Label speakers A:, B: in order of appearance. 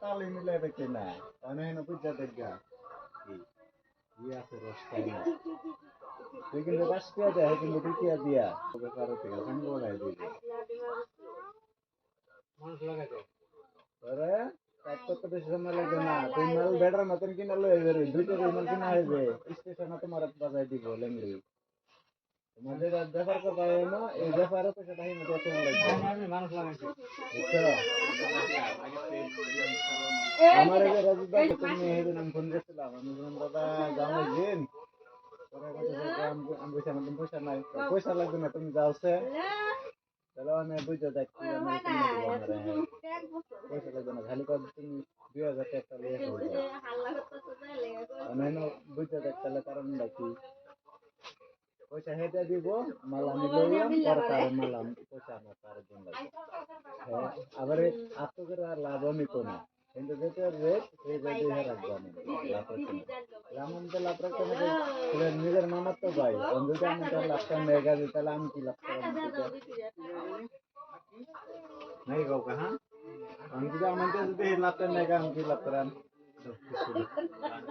A: তালে মিলাই দেখে না অনেক বুঝা দেখা তুই কিন্তু রাষ্ট্রীয় দেয় কিন্তু দ্বিতীয় দিয়া কারো থেকে সঙ্গ বানাই দিবি কত বেশি সময় লাগবে না তুই মাল বেটার মতন কিনা লয়ে বেরোই দুইটা মাল কিনা হইবে স্টেশনে তোমার বাজাই দিব লেঙ্গি তোমাদের ব্যাপার কথা না এই ব্যাপারে তো সেটা হিমতে চলে লাগবে মানুষ লাগাইছে আমার এই রাজুদা তুমি হেদিন আমি ফোন করছিলাম আমি বললাম দাদা যাও দিন পরে কথা আমি বলছি আমার পয়সা নাই পয়সা লাগবে না তুমি যাও সে তাহলে আমি বুঝতে দেখছি আমার পয়সা লাগবে না খালি কথা তুমি 2000 টাকা লিয়ে আমি বুঝতে দেখতে কারণ নাকি পয়সা হেঁটে দিব মাল আমি লইলাম পরে তার মাল আমি পয়সা আমার তার জন্য আবার আত্ম করে আর লাভ নিত না কিন্তু যেটা রেট সেই রেটে রাখবো আমি লাভ রাখছি না তো লাভ রাখতে হবে নিজের মামার তো ভাই যদি আমি তার লাভটা মেগা দিই তাহলে আমি কি লাভ করবো নাই কাউকে হ্যাঁ আমি যদি আমাদের যদি লাভটা মেগা আমি কি লাভ করাম